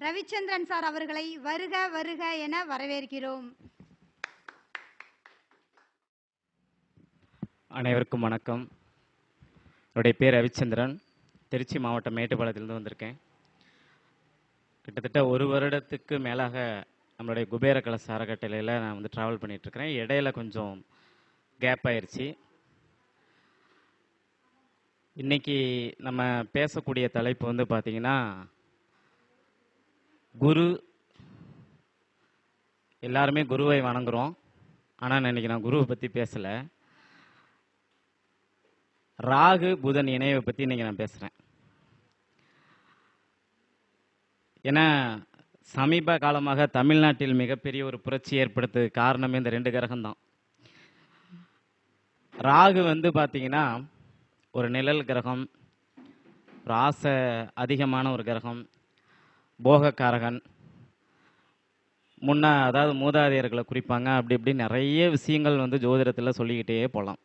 Ravichandran sir அவர்களை வருக வருக என வரவேற்கிறோம். அனைவருக்கும் வணக்கம். என்னுடைய பேர் ரவிச்சந்திரன். திருச்சி மாவட்டம் மேட்டுப்பாளையத்திலிருந்து வந்திருக்கேன். கிட்டத்தட்ட ஒரு வருடத்துக்கு மேலாக நம்மளுடைய குபேர கலச அறக்கட்டளையில் நான் வந்து ட்ராவல் பண்ணிகிட்ருக்கிறேன். இடையில கொஞ்சம் கேப் ஆயிடுச்சு. இன்றைக்கி நம்ம பேசக்கூடிய தலைப்பு வந்து பார்த்திங்கன்னா குரு. எல்லாருமே குருவை வணங்குறோம். ஆனால் இன்றைக்கி நான் குருவை பற்றி பேசலை. ராகு புதன் இணைவை பற்றி இன்றைக்கி நான் பேசுகிறேன். ஏன்னா சமீப காலமாக தமிழ்நாட்டில் மிகப்பெரிய ஒரு புரட்சி ஏற்படுத்த காரணமே இந்த 2 கிரகம்தான். ராகு வந்து பார்த்தீங்கன்னா ஒரு நிழல் கிரகம், ஒரு ஆசை அதிகமான ஒரு கிரகம், போகக்காரகன். அதாவது மூதாதையர்களை குறிப்பாங்க. அப்படி இப்படி நிறைய விஷயங்கள் வந்து ஜோதிடத்தில் சொல்லிக்கிட்டே போகலாம்.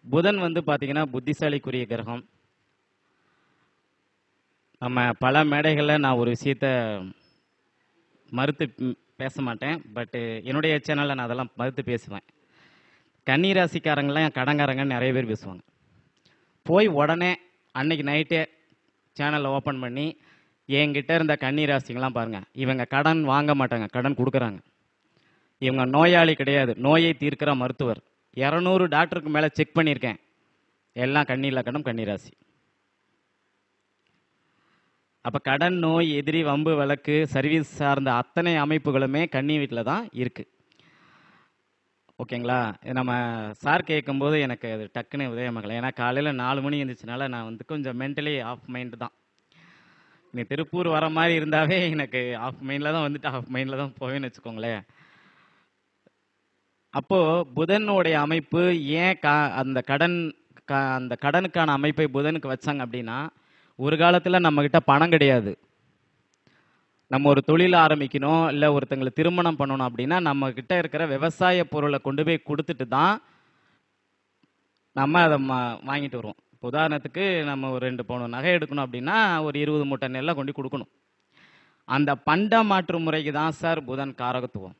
புதன் வந்து பார்த்தீங்கன்னா புத்திசாலிக்குரிய கிரகம். நம்ம பல மேடைகளில் நான் ஒரு விஷயத்த மறுத்து பேச மாட்டேன். பட்டு என்னுடைய சேனலில் நான் அதெல்லாம் மறுத்து பேசுவேன். கன்னிராசிக்காரங்களாம் கடங்காரங்கன்னு நிறைய பேர் பேசுவாங்க. போய் உடனே அன்னைக்கு நைட்டே சேனலை ஓப்பன் பண்ணி என்கிட்ட இருந்த கன்னிராசிங்கெலாம் பாருங்கள், இவங்க கடன் வாங்க மாட்டாங்க, கடன் கொடுக்குறாங்க. இவங்க நோயாளி கிடையாது, நோயை தீர்க்கிற மருத்துவர். 200 டாக்டருக்கு மேலே செக் பண்ணியிருக்கேன். எல்லாம் கன்னி லக்னம், கன்னிராசி. அப்போ கடன், நோய், எதிரி, வம்பு, வழக்கு, சர்வீஸ் சார்ந்த அத்தனை அமைப்புகளுமே கன்னி வீட்டில் தான் இருக்குது. ஓகேங்களா? நம்ம சார் கேட்கும்போது எனக்கு அது டக்குன்னு உதயமாகலை. ஏன்னா காலையில் 4 மணி இருந்துச்சுனால நான் வந்து கொஞ்சம் மென்டலி ஆஃப் மைண்டு தான். நீ திருப்பூர் வர மாதிரி இருந்தாவே எனக்கு ஆஃப் மைண்டில் தான் வந்துட்டு ஆஃப் மைண்டில் தான் போவேன்னு வச்சுக்கோங்களேன். அப்போது புதனுடைய அமைப்பு ஏன் அந்த கடனுக்கான அமைப்பை புதனுக்கு வச்சாங்க அப்படின்னா, ஒரு காலத்தில் நம்மக்கிட்ட பணம் கிடையாது. நம்ம ஒரு தொழில் ஆரம்பிக்கணும், இல்லை ஒருத்தங்களை திருமணம் பண்ணணும் அப்படின்னா நம்மக்கிட்ட இருக்கிற விவசாய பொருளை கொண்டு போய் கொடுத்துட்டு தான் நம்ம அதை வாங்கிட்டு வருவோம். இப்போ உதாரணத்துக்கு நம்ம ஒரு 2 பவுன் நகை எடுக்கணும் அப்படின்னா ஒரு 20 மூட்டை நெல்லை கொண்டு கொடுக்கணும். அந்த பண்ட மாற்று முறைக்கு தான் சார் புதன் காரகத்துவம்.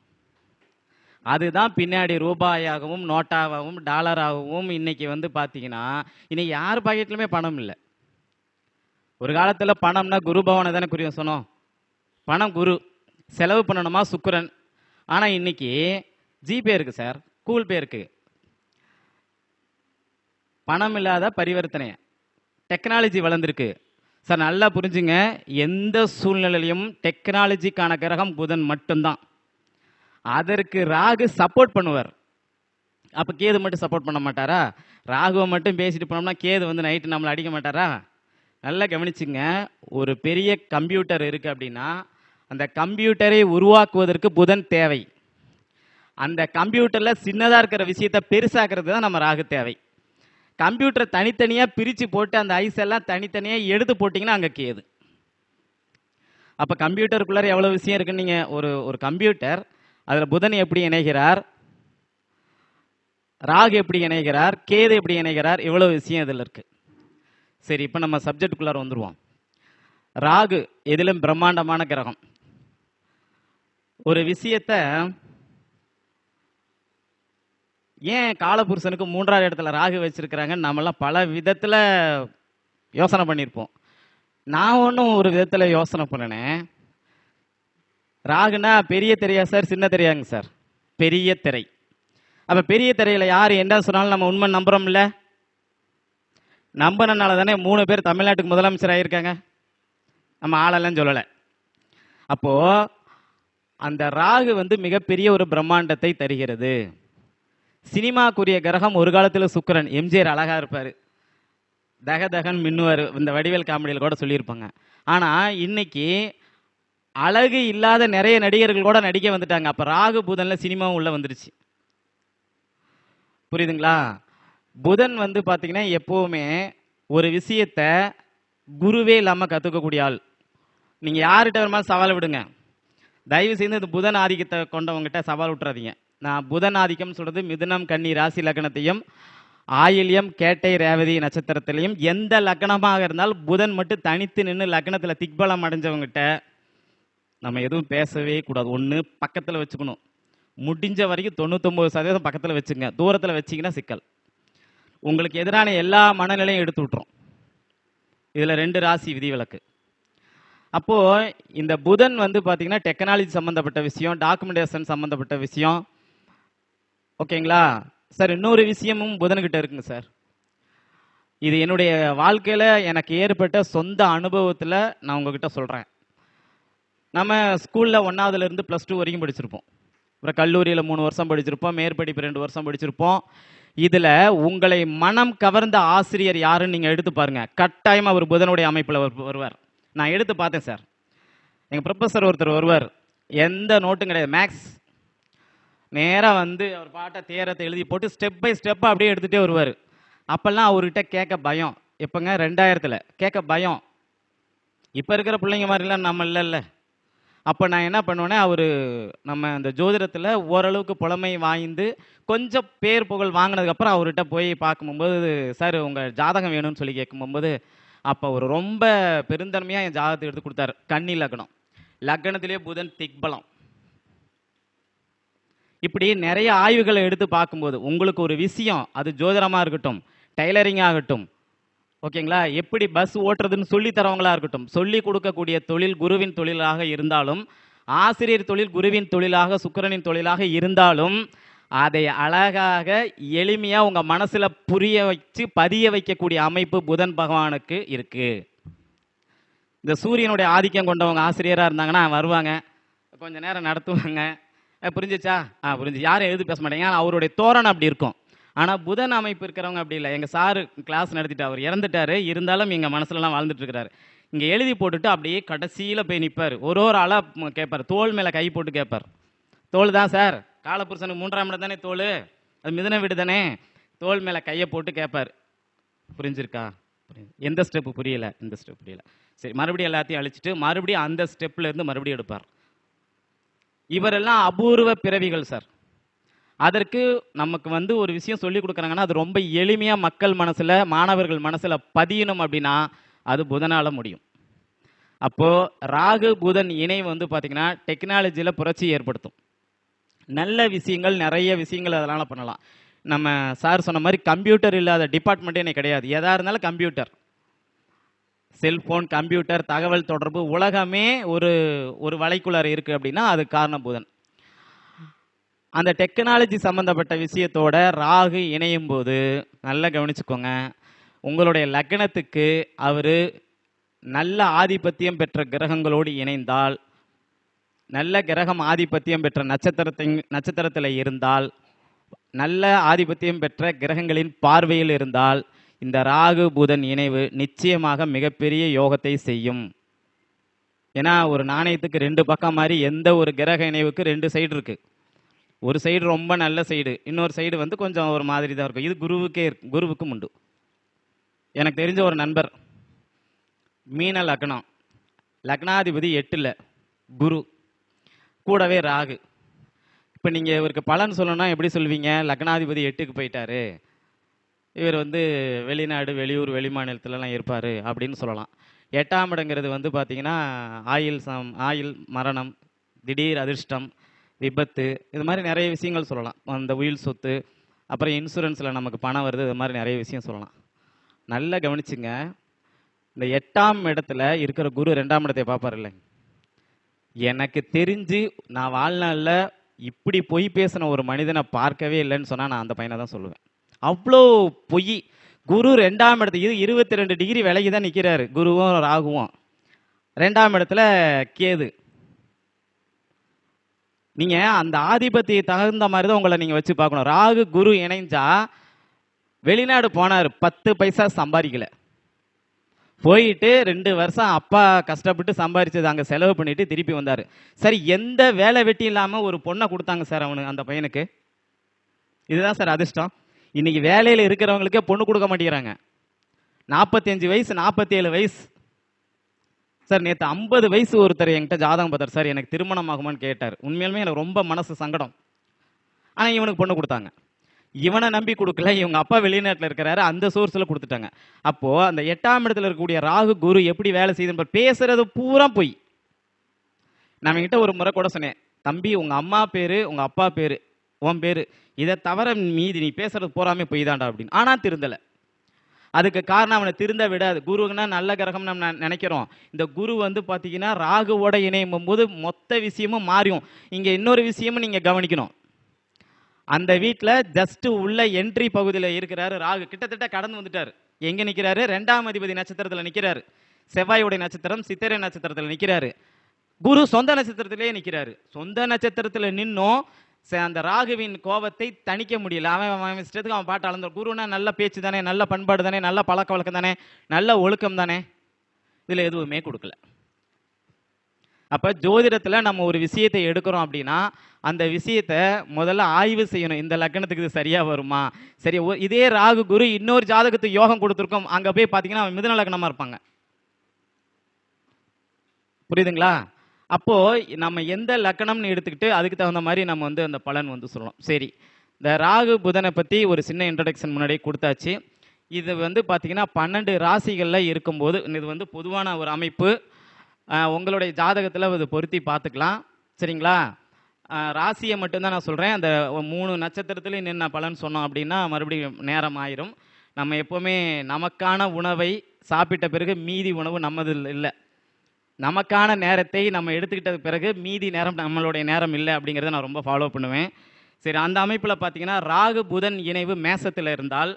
அதுதான் பின்னாடி ரூபாயாகவும் நோட்டாகவும் டாலராகவும் இன்னைக்கு வந்து பார்த்தீங்கன்னா இன்னைக்கு யார் பாக்கெட்லையுமே பணம் இல்லை. ஒரு காலத்தில் பணம்னா குரு பவனை தானே குறிய சொன்னோம். பணம் குரு, செலவு பண்ணணுமா சுக்கிரன். ஆனால் இன்னைக்கு ஜிபே இருக்கு சார், கூகுள் பே இருக்கு. பணம் இல்லாத பரிவர்த்தனை, டெக்னாலஜி வளர்ந்துருக்கு சார். நல்லா புரிஞ்சுங்க, எந்த சூழ்நிலையிலும் டெக்னாலஜிக்கான கிரகம் புதன் மட்டும்தான். அதற்கு ராகு சப்போர்ட் பண்ணுவார். அப்போ கேது மட்டும் சப்போர்ட் பண்ண மாட்டாரா? ராகுவை மட்டும் பேசிட்டு போனோம்னா கேது வந்து நைட்டு நம்மளை அடிக்க மாட்டாரா? நல்லா கவனிச்சுங்க. ஒரு பெரிய கம்ப்யூட்டர் இருக்குது அப்படின்னா அந்த கம்ப்யூட்டரை உருவாக்குவதற்கு புதன் தேவை. அந்த கம்ப்யூட்டரில் சின்னதாக இருக்கிற விஷயத்தை பெருசாக்குறது தான் நம்ம ராகு தேவை. கம்ப்யூட்டரை தனித்தனியாக பிரித்து போட்டு அந்த ஐஸ் எல்லாம் தனித்தனியாக எடுத்து போட்டிங்கன்னா அங்கே கேது. அப்போ கம்ப்யூட்டருக்குள்ளார எவ்வளோ விஷயம் இருக்குன்னு நீங்கள் ஒரு கம்ப்யூட்டர், அதில் புதன் எப்படி இணைகிறார், ராகு எப்படி இணைகிறார், கேது எப்படி இணைகிறார், இவ்வளோ விஷயம் இதில் இருக்குது. சரி, இப்போ நம்ம சப்ஜெக்டுக்குள்ளார வந்துடுவோம். ராகு எதிலும் பிரம்மாண்டமான கிரகம். ஒரு விஷயத்த ஏன் காலபுருஷனுக்கு 3ஆவது இடத்துல ராகு வச்சிருக்கிறாங்க நம்மளாம் பல விதத்தில் யோசனை பண்ணியிருப்போம். நான் ஒன்றும் ஒரு விதத்தில் யோசனை பண்ணினேன். ராகுனா பெரிய திரையா சார், சின்ன திரையாங்க சார்? பெரிய திரை. அப்போ பெரிய திரையில் யார் என்ன சொன்னாலும் நம்ம உண்மை நம்புகிறோம்ல. நம்பினால தானே 3 பேர் தமிழ்நாட்டுக்கு முதலமைச்சர் ஆகியிருக்காங்க. நம்ம ஆளெல்லாம் சொல்லலை. அப்போது அந்த ராகு வந்து மிகப்பெரிய ஒரு பிரம்மாண்டத்தை தருகிறது. சினிமாக்குரிய கிரகம் ஒரு காலத்தில் சுக்கிரன். எம்ஜிஆர் அழகாக இருப்பார், தகதகன் மின்னுவார். இந்த வடிவேல் காமெடியில் கூட சொல்லியிருப்பாங்க. ஆனால் இன்னைக்கு அழகு இல்லாத நிறைய நடிகர்கள் கூட நடிக்க வந்துட்டாங்க. அப்போ ராகு புதனில் சினிமாவும் உள்ளே வந்துருச்சு. புரியுதுங்களா? புதன் வந்து பார்த்தீங்கன்னா எப்போவுமே ஒரு விஷயத்த குருவே இல்லாமல் கற்றுக்கக்கூடிய ஆள். நீங்கள் யார்கிட்ட வருமானம் சவால் விடுங்க, தயவு செய்து இந்த புதன் ஆதிக்கத்தை கொண்டவங்ககிட்ட சவால் விட்டுறாதீங்க. நான் புதன் ஆதிக்கம் சொல்கிறது மிதுனம், கன்னி ராசி லக்னத்தையும் ஆயில்யம், கேட்டை, ரேவதி நட்சத்திரத்திலையும் எந்த லக்னமாக இருந்தாலும் புதன் மட்டும் தனித்து நின்று லக்னத்தில் திக்பலம் அடைஞ்சவங்ககிட்ட நம்ம எதுவும் பேசவே கூடாது. ஒன்று பக்கத்தில் வச்சுக்கணும். முடிஞ்ச வரைக்கும் 99% பக்கத்தில் வச்சுங்க. தூரத்தில் வச்சிங்கன்னா சிக்கல். உங்களுக்கு எதிரான எல்லா மனநிலையும் எடுத்து விட்டுரும். இதில் 2 ராசி விதிவிலக்கு. அப்போ இந்த புதன் வந்து பார்த்தீங்கன்னா டெக்னாலஜி சம்மந்தப்பட்ட விஷயம், டாக்குமெண்டேஷன் சம்மந்தப்பட்ட விஷயம். ஓகேங்களா சார்? இன்னொரு விஷயமும் புதன்கிட்ட இருக்குங்க சார். இது என்னுடைய வாழ்க்கையில் எனக்கு ஏற்பட்ட சொந்த அனுபவத்தில் நான் உங்ககிட்ட சொல்கிறேன். நம்ம ஸ்கூலில் 1ஆவதுலேருந்து +2 வரைக்கும் படிச்சிருப்போம். அப்புறம் கல்லூரியில் 3 வருஷம் படிச்சிருப்போம். மேற்படிப்பு 2 வருஷம் படிச்சிருப்போம். இதில் உங்களை மனம் கவர்ந்த ஆசிரியர் யாருன்னு நீங்கள் எடுத்து பாருங்க. கட்டாயமாக அவர் புதனுடைய அமைப்பில் வருவார். நான் எடுத்து பார்த்தேன் சார். எங்கள் ப்ரொஃபஸர் ஒருத்தர் வருவார். எந்த நோட்டும் கிடையாது. மேக்ஸ் நேராக வந்து அவர் பாட்டை தேரத்தை எழுதி போட்டு ஸ்டெப் பை ஸ்டெப்பாக அப்படியே எடுத்துகிட்டே வருவார். அப்போல்லாம் அவர்கிட்ட கேட்க பயம். எப்போங்க? 2000 கேட்க பயம். இப்போ இருக்கிற பிள்ளைங்க மாதிரிலாம் நம்ம இல்லைல்ல. அப்போ நான் என்ன பண்ணுவேன்னா, அவர் நம்ம இந்த ஜோதிடத்தில் ஓரளவுக்கு புலமை வாய்ந்து கொஞ்சம் பேர் புகழ் வாங்கினதுக்கப்புறம் அவர்கிட்ட போய் பார்க்கும்போது, சார் உங்கள் ஜாதகம் வேணும்னு சொல்லி கேட்கும்போது, அப்போ அவர் ரொம்ப பெருந்தன்மையாக என் ஜாதகத்தை எடுத்து கொடுத்தாரு. கன்னி லக்னம், லக்னத்திலே புதன் திக்பலம். இப்படி நிறைய ஆய்வுகளை எடுத்து பார்க்கும்போது உங்களுக்கு ஒரு விஷயம், அது ஜோதிடமாக இருக்கட்டும், டைலரிங் ஆகட்டும், ஓகேங்களா, எப்படி பஸ் ஓட்டுறதுன்னு சொல்லி தரவங்களா இருக்கட்டும், சொல்லி கொடுக்கக்கூடிய தொழில் குருவின் தொழிலாக இருந்தாலும், ஆசிரியர் தொழில் குருவின் தொழிலாக, சுக்கிரனின் தொழிலாக இருந்தாலும், அதை அழகாக எளிமையாக உங்கள் மனசில் புரிய வச்சு பதிய வைக்கக்கூடிய அமைப்பு புதன் பகவானுக்கு இருக்கு. இந்த சூரியனுடைய ஆதிக்கம் கொண்டவங்க ஆசிரியராக இருந்தாங்கன்னா வருவாங்க, கொஞ்ச நேரம் நடத்துவாங்க. புரிஞ்சிச்சா? புரிஞ்சு. யாரும் எழுதி பேச மாட்டாங்க. ஆனால் அவருடைய தோரணம் அப்படி இருக்கும். ஆனால் புதன் அமைப்பு இருக்கிறவங்க அப்படி இல்லை. எங்கள் சாரு கிளாஸ் நடத்திட்டு அவர் இறந்துட்டாரு, இருந்தாலும் எங்கள் மனசுலலாம் வாழ்ந்துட்டு இருக்கிறாரு. இங்கே எழுதி போட்டுட்டு அப்படியே கடைசியில் போய் நிற்பார். ஒரு ஆளாக கேட்பார். தோல் மேலே கை போட்டு கேட்பார். தோல் தான் சார், காலபுருஷனுக்கு 3ஆம் இடம் தானே தோல், அது மிதன வீடு தானே. தோல் மேலே கையை போட்டு கேட்பார். புரிஞ்சிருக்கா? எந்த ஸ்டெப்பு புரியல? இந்த ஸ்டெப் புரியல. சரி, மறுபடியும் எல்லாத்தையும் அழிச்சிட்டு மறுபடியும் அந்த ஸ்டெப்ல இருந்து மறுபடியும் எடுப்பார். இவரெல்லாம் அபூர்வ பிறவிகள் சார். அதற்கு நமக்கு வந்து ஒரு விஷயம் சொல்லி கொடுக்குறாங்கன்னா, அது ரொம்ப எளிமையாக மக்கள் மனசில், மாணவர்கள் மனசில் பதியணும் அப்படின்னா அது புதனால் முடியும். அப்போது ராகு புதன் இணைவு வந்து பார்த்திங்கன்னா டெக்னாலஜியில் புரட்சி ஏற்படுத்தும். நல்ல விஷயங்கள், நிறைய விஷயங்கள் அதனால் பண்ணலாம். நம்ம சார் சொன்ன மாதிரி கம்ப்யூட்டர் இல்லாத டிபார்ட்மெண்ட்டே எனக்கு கிடையாது. எதாக இருந்தாலும் கம்ப்யூட்டர், செல்ஃபோன், கம்ப்யூட்டர், தகவல் தொடர்பு, உலகமே ஒரு வலைக்குள்ளார இருக்குது அப்படின்னா அது காரணம் புதன். அந்த டெக்னாலஜி சம்மந்தப்பட்ட விஷயத்தோட ராகு இணையும் போது நல்லா கவனிச்சுக்கோங்க, உங்களுடைய லக்னத்துக்கு அவர் நல்ல ஆதிபத்தியம் பெற்ற கிரகங்களோடு இணைந்தால், நல்ல கிரகம் ஆதிபத்தியம் பெற்ற நட்சத்திரத்தில் இருந்தால், நல்ல ஆதிபத்தியம் பெற்ற கிரகங்களின் பார்வையில் இருந்தால், இந்த ராகு புதன் இணைவு நிச்சயமாக மிகப்பெரிய யோகத்தை செய்யும். ஏன்னா ஒரு நாணயத்துக்கு 2 பக்கம் மாதிரி எந்த ஒரு கிரக இணைவுக்கு 2 சைடு இருக்கு. ஒரு சைடு ரொம்ப நல்ல சைடு, இன்னொரு சைடு வந்து கொஞ்சம் ஒரு மாதிரி தான் இருக்கும். இது குருவுக்கும் உண்டு. எனக்கு தெரிஞ்ச ஒரு நண்பர், மீன லக்னம், லக்னாதிபதி 8ல் குரு, கூடவே ராகு. இப்போ நீங்கள் இவருக்கு பலன் சொல்லணும்னா எப்படி சொல்வீங்க? லக்னாதிபதி 8க்கு போயிட்டாரு, இவர் வந்து வெளிநாடு, வெளியூர், வெளிமாநிலத்திலலாம் இருப்பார் அப்படின்னு சொல்லலாம். 8ஆம் இடங்கிறது வந்து பார்த்தீங்கன்னா ஆயில், மரணம், திடீர் அதிர்ஷ்டம், விபத்து, இது மாதிரி நிறைய விஷயங்கள் சொல்லலாம். அந்த உயில் சொத்து, அப்புறம் இன்சூரன்ஸில் நமக்கு பணம் வருது, இது மாதிரி நிறைய விஷயம் சொல்லலாம். நல்லா கவனிச்சுங்க, இந்த 8ஆம் இடத்துல இருக்கிற குரு 2ஆம் இடத்தை பார்ப்பார் இல்லை. எனக்கு தெரிஞ்சு நான் வாழ்நாளில் இப்படி பொய் பேசின ஒரு மனிதனை பார்க்கவே இல்லைன்னு சொன்னால் நான் அந்த பையனை தான் சொல்லுவேன். அவ்வளோ பொய். குரு 2ஆம் இடத்துக்கு 22 டிகிரி விலகி தான் நிற்கிறாரு, குருவும் ராகுவும். 2ஆம் இடத்துல கேது. நீங்கள் அந்த ஆதிபத்திய தகுந்த மாதிரி தான் உங்களை நீங்கள் வச்சு பார்க்கணும். ராகு குரு இணைஞ்சா வெளிநாடு போனார், 10 பைசா சம்பாதிக்கல. போயிட்டு 2 வருஷம் அப்பா கஷ்டப்பட்டு சம்பாதிச்சது அங்கே செலவு பண்ணிட்டு திருப்பி வந்தார். சரி, எந்த வேலை வெட்டி இல்லாமல் ஒரு பொண்ணை கொடுத்தாங்க சார் அவனுக்கு, அந்த பையனுக்கு. இதுதான் சார் அதிர்ஷ்டம். இன்னைக்கு வேலையில் இருக்கிறவங்களுக்கே பொண்ணு கொடுக்க மாட்டேங்கிறாங்க. 45 வயசு, 47 வயசு சார். நேற்று 50 வயசு ஒருத்தர் என்கிட்ட ஜாதகம் பார்த்தார் சார், எனக்கு திருமணம் ஆகுமான்னு கேட்டார். உண்மையிலுமே எனக்கு ரொம்ப மனசு சங்கடம். ஆனால் இவனுக்கு பொண்ணு கொடுத்தாங்க. இவனை நம்பி கொடுக்கல, இவங்க அப்பா வெளிநாட்டில் இருக்கிறாரு, அந்த சோர்ஸில் கொடுத்துட்டாங்க. அப்போது அந்த 8ஆம் இடத்துல இருக்கக்கூடிய ராகு குரு எப்படி வேலை செய்யுதுன்னு பேசுறது பூரா போய். நான் கிட்ட ஒரு முறை கூட சொன்னேன், தம்பி உங்க அம்மா பேரு உங்க அப்பா பேரு உன் பேரு இதை தவிர மீதி நீ பேசுறது போறாமே பொய் தாண்டா அப்படின்னு. ஆனா திருந்தலை. அதுக்கு காரணம் அவனை திருந்த விடாது. குருன்னா நல்ல கிரகம் நம்ம நினைக்கிறோம். இந்த குரு வந்து பார்த்தீங்கன்னா ராகுவோட இணையும் போது மொத்த விஷயமும் மாறியும். இங்கே இன்னொரு விஷயமும் நீங்கள் கவனிக்கணும். அந்த வீட்டில் ஜஸ்ட் உள்ள என்ட்ரி பகுதியில் இருக்கிறாரு ராகு. கிட்டத்தட்ட கடந்து வந்துட்டார். எங்கே நிற்கிறாரு? 2ஆம் அதிபதி நட்சத்திரத்தில் நிற்கிறாரு. செவ்வாயுடைய நட்சத்திரம் சித்திரை நட்சத்திரத்தில் நிற்கிறாரு. குரு சொந்த நட்சத்திரத்திலே நிற்கிறாரு. சொந்த நட்சத்திரத்தில் நின்னும் அந்த ராகுவின் கோபத்தை தணிக்க முடியல. அவன் இஷ்டத்துக்கு அவன் பாட்டு அளந்த. குருனா நல்ல பேச்சு தானே, நல்ல பண்பாடு தானே, நல்ல பழக்க வழக்கம் தானே, நல்ல ஒழுக்கம் தானே, இதில் எதுவுமே கொடுக்கல. அப்போ ஜோதிடத்தில் நம்ம ஒரு விஷயத்தை எடுக்கிறோம் அப்படின்னா அந்த விஷயத்தை முதல்ல ஆய்வு செய்யணும். இந்த லக்னத்துக்கு இது சரியாக வருமா? சரி, இதே ராகு குரு இன்னொரு ஜாதகத்துக்கு யோகம் கொடுத்துருக்கோம். அங்கே போய் பார்த்தீங்கன்னா அவன் மிதுன லக்னமாக இருப்பாங்க. புரியுதுங்களா? அப்போ நம்ம எந்த லக்கணம்னு எடுத்துக்கிட்டு அதுக்கு தகுந்த மாதிரி நம்ம வந்து அந்த பலன் வந்து சொல்லணும். சரி, இந்த ராகு புதனை பற்றி ஒரு சின்ன இன்ட்ரடக்ஷன் முன்னாடியே கொடுத்தாச்சு. இது வந்து பார்த்தீங்கன்னா 12 ராசிகளில் இருக்கும்போது இது வந்து பொதுவான ஒரு அமைப்பு. உங்களுடைய ஜாதகத்தில் இது பொருத்தி பார்த்துக்கலாம். சரிங்களா? ராசியை மட்டும்தான் நான் சொல்கிறேன். அந்த 3 நட்சத்திரத்துலேயும் நின்ன பலன் சொன்னோம் அப்படின்னா மறுபடியும் நேரம் ஆயிரும். நம்ம எப்போவுமே நமக்கான உணவை சாப்பிட்ட பிறகு மீதி உணவு நம்மது இல்லை. நமக்கான நேரத்தை நம்ம எடுத்துக்கிட்ட பிறகு மீதி நேரம் நம்மளுடைய நேரம் இல்லை அப்படிங்கிறத நான் ரொம்ப ஃபாலோ பண்ணுவேன். சரி, அந்த அமைப்பில் பார்த்தீங்கன்னா ராகு புதன் இணைவு மேசத்தில் இருந்தால்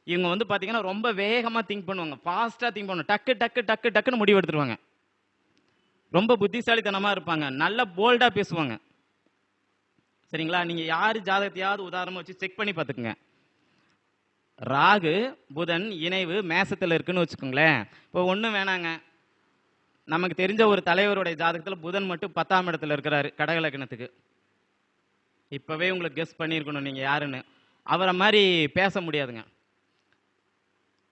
இவங்க வந்து பார்த்தீங்கன்னா ரொம்ப வேகமாக திங்க் பண்ணுவாங்க, ஃபாஸ்ட்டாக திங்க் பண்ணுவாங்க, டக்கு டக்கு டக்கு டக்குன்னு முடிவு எடுத்துருவாங்க. ரொம்ப புத்திசாலித்தனமாக இருப்பாங்க, நல்ல போல்டாக பேசுவாங்க. சரிங்களா? நீங்கள் யார் ஜாதகத்தையாவது உதாரணமாக வச்சு செக் பண்ணி பார்த்துக்குங்க. ராகு புதன் இணைவு மேசத்தில் இருக்குன்னு வச்சுக்கோங்களேன். இப்போ ஒன்றும் வேணாங்க, நமக்கு தெரிஞ்ச ஒரு தலைவருடைய ஜாதகத்தில் புதன் மட்டும் 10ஆம் இடத்துல இருக்கிறாரு கடகலக்கணத்துக்கு. இப்பவே உங்களுக்கு கெஸ் பண்ணியிருக்கணும் நீங்க யாருன்னு. அவரை மாதிரி பேச முடியாதுங்க.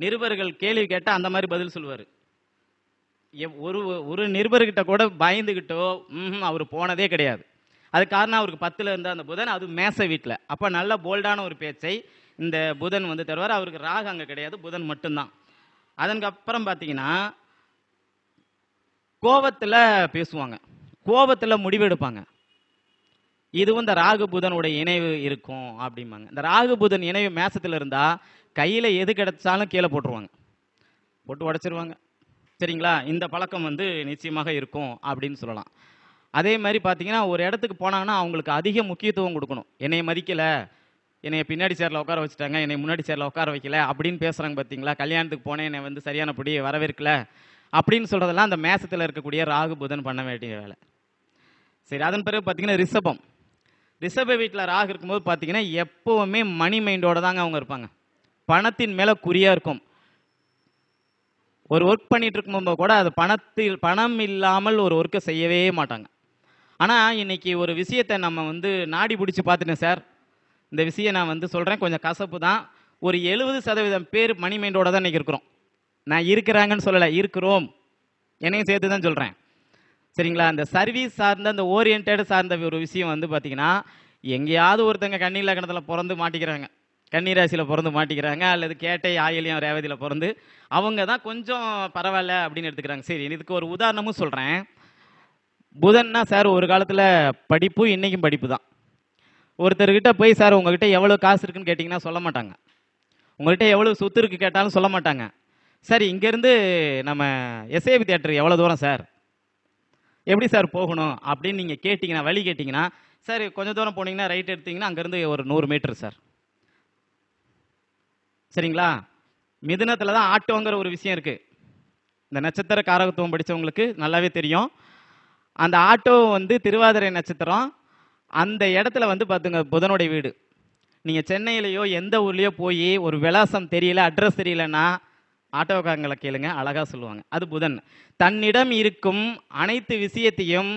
நிருபர்கள் கேள்வி கேட்டால் அந்த மாதிரி பதில் சொல்லுவார். ஒரு ஒரு நிருபர்கிட்ட கூட பயந்துகிட்டோ அவர் போனதே கிடையாது. அது காரணம் அவருக்கு 10ல் இருந்த அந்த புதன், அது மேச வீட்டில். அப்போ நல்ல போல்டான ஒரு பேச்சை இந்த புதன் வந்து தருவார். அவருக்கு ராகு அங்கே கிடையாது, புதன் மட்டும்தான். அதற்கப்புறம் பார்த்தீங்கன்னா கோபத்தில் பேசுவாங்க, கோபத்தில் முடிவெடுப்பாங்க. இதுவும் இந்த ராகு புதனுடைய இணைவு இருக்கும் அப்படிம்பாங்க. இந்த ராகு புதன் இணைவு மேசத்தில் இருந்தால் கையில் எது கிடைச்சாலும் கீழே போட்டுருவாங்க, போட்டு உடச்சிருவாங்க. சரிங்களா? இந்த பழக்கம் வந்து நிச்சயமாக இருக்கும் அப்படின்னு சொல்லலாம். அதே மாதிரி பார்த்தீங்கன்னா ஒரு இடத்துக்கு போனாங்கன்னா அவங்களுக்கு அதிக முக்கியத்துவம் கொடுக்கணும். என்னைய மதிக்கலை, என்னை பின்னாடி சேரில் உட்கார வச்சுட்டாங்க, என்னை முன்னாடி சேரில் உட்கார வைக்கல அப்படின்னு பேசுகிறாங்க பார்த்தீங்களா? கல்யாணத்துக்கு போனேன், என்னை வந்து சரியானபடி வரவேற்கல அப்படின்னு சொல்கிறதெல்லாம் அந்த மேசத்தில் இருக்கக்கூடிய ராகு புதன் பண்ண வேண்டிய வேலை. சரி, அதன் பிறகு பார்த்தீங்கன்னா ரிஷப வீட்டில் ராகு இருக்கும்போது பார்த்தீங்கன்னா எப்போவுமே மணி மைண்டோட தாங்க அவங்க இருப்பாங்க. பணத்தின் மேலே குறியாக இருக்கும். ஒரு ஒர்க் பண்ணிட்டு இருக்கும்போது கூட அது பணம் இல்லாமல் ஒரு ஒர்க்கை செய்யவே மாட்டாங்க. ஆனால் இன்னைக்கு ஒரு விஷயத்தை நம்ம வந்து நாடி பிடிச்சி பார்த்துட்டேன் சார். இந்த விஷயம் நான் வந்து சொல்கிறேன், கொஞ்சம் கசப்பு தான். ஒரு 70% பேர் மணி மைண்டோட தான் இன்றைக்கி இருக்கிறோம். நான் இருக்கிறாங்கன்னு சொல்லலை, இருக்கிறோம், என்னையும் சேர்த்து தான் சொல்கிறேன். சரிங்களா? அந்த சர்வீஸ் சார்ந்த அந்த ஓரியன்டட் சார்ந்த ஒரு விஷயம் வந்து பார்த்தீங்கன்னா எங்கேயாவது ஒருத்தங்க கன்னி லக்னத்தில் பிறந்து மாட்டிக்கிறாங்க, கன்னிராசியில் பிறந்து மாட்டிக்கிறாங்க, அல்லது கேட்டை ஆயிலியம் ரேவதியில் பிறந்து அவங்க தான் கொஞ்சம் பரவாயில்ல அப்படின்னு எடுத்துக்கிறாங்க. சரி, இதுக்கு ஒரு உதாரணமும் சொல்கிறேன். புதன்னா சார் ஒரு காலத்தில் படிப்பு, இன்றைக்கும் படிப்பு தான். ஒருத்தர்கிட்ட போய் சார் உங்ககிட்ட எவ்வளோ காசு இருக்குன்னு கேட்டிங்கன்னா சொல்ல மாட்டாங்க. உங்கள்கிட்ட எவ்வளோ சொத்து இருக்கு கேட்டாலும் சொல்ல மாட்டாங்க. சரி, இங்கேருந்து நம்ம எஸ்ஏபி தியேட்டர் எவ்வளோ தூரம் சார், எப்படி சார் போகணும் அப்படின்னு நீங்கள் கேட்டிங்கன்னா, வழி கேட்டிங்கன்னா, சார் கொஞ்சம் தூரம் போனீங்கன்னா ரைட் எடுத்தீங்கன்னா அங்கேருந்து ஒரு 100 மீட்டர் சார். சரிங்களா? மிதுனத்தில் தான் ஆட்டோங்கிற ஒரு விஷயம் இருக்குது. இந்த நட்சத்திர காரகத்துவம் படித்தவங்களுக்கு நல்லாவே தெரியும். அந்த ஆட்டோ வந்து திருவாதிரை நட்சத்திரம். அந்த இடத்துல வந்து பார்த்துங்க புதனுடைய வீடு. நீங்கள் சென்னையிலையோ எந்த ஊர்லேயோ போய் ஒரு விலாசம் தெரியல, அட்ரஸ் தெரியலன்னா ஆட்டோக்காரங்களை கேளுங்க, அழகாக சொல்லுவாங்க. அது புதன். தன்னிடம் இருக்கும் அனைத்து விஷயத்தையும்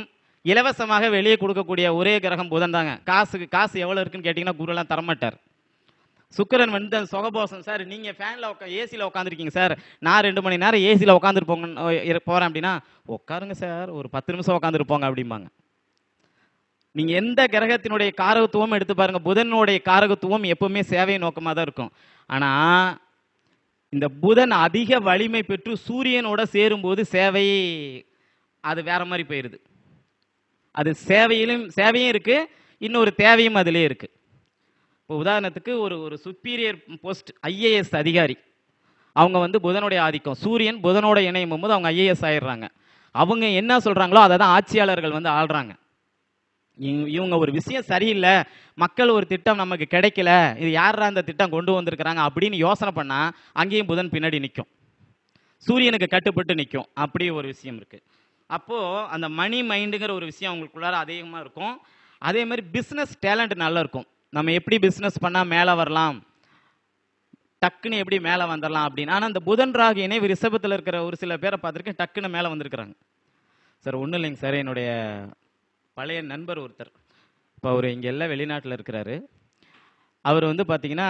இலவசமாக வெளியே கொடுக்கக்கூடிய ஒரே கிரகம் புதன் தாங்க. காசு எவ்வளோ இருக்குன்னு கேட்டிங்கன்னா குருலாம் தரமாட்டார். சுக்கிரன் வந்து சுகபோசம் சார், நீங்கள் ஃபேனில் ஏசியில் உட்காந்துருக்கீங்க சார், நான் 2 மணி நேரம் ஏசியில் உட்காந்துருப்போங்க போகிறேன் அப்படின்னா உட்காருங்க சார், ஒரு 10 நிமிஷம் உட்காந்துருப்போங்க அப்படிம்பாங்க. நீங்கள் எந்த கிரகத்தினுடைய காரகத்துவம் எடுத்து பாருங்கள், புதனுடைய காரகத்துவம் எப்பவுமே சேவை நோக்கமாக தான் இருக்கும். ஆனால் இந்த புதன் அதிக வலிமை பெற்று சூரியனோட சேரும்போது சேவை அது வேற மாதிரி போயிடுது. அது சேவையும் இருக்கு, இன்னொரு தேவையும் அதிலே இருக்கு. இப்போ உதாரணத்துக்கு ஒரு சுப்பீரியர் போஸ்ட் ஐஏஎஸ் அதிகாரி, அவங்க வந்து புதனுடைய ஆதிக்கம், சூரியன் புதனோட இணையும் போது அவங்க ஐஏஎஸ் ஆயிடுறாங்க. அவங்க என்ன சொல்றாங்களோ அதை தான் ஆட்சியாளர்கள் வந்து ஆள்றாங்க. இவங்க ஒரு விஷயம் சரியில்லை, மக்கள் ஒரு திட்டம் நமக்கு கிடைக்கல, இது யாரா அந்த திட்டம் கொண்டு வந்திருக்கிறாங்க அப்படின்னு யோசனை பண்ணா அங்கேயும் புதன் பின்னாடி நிற்கும், சூரியனுக்கு கட்டுப்பட்டு நிற்கும். அப்படி ஒரு விஷயம் இருக்கு. அப்போ அந்த மணி மைண்டுங்கிற ஒரு விஷயம் அவங்களுக்குள்ளார அதிகமாக இருக்கும். அதே மாதிரி பிஸ்னஸ் டேலண்ட் நல்லா இருக்கும். நம்ம எப்படி பிஸ்னஸ் பண்ணால் மேலே வரலாம், டக்குன்னு எப்படி மேலே வந்துடலாம் அப்படின்னு. ஆனால் அந்த புதன் ராகு இணைவு ரிஷபத்தில் இருக்கிற ஒரு சில பேரை பார்த்துருக்கேன், டக்குன்னு மேலே வந்திருக்கிறாங்க. சார் ஒன்றும் இல்லைங்க சார், என்னுடைய பழைய நண்பர் ஒருத்தர், இப்போ அவர் இங்கே எல்லாம் வெளிநாட்டில் இருக்கிறாரு. அவர் வந்து பார்த்தீங்கன்னா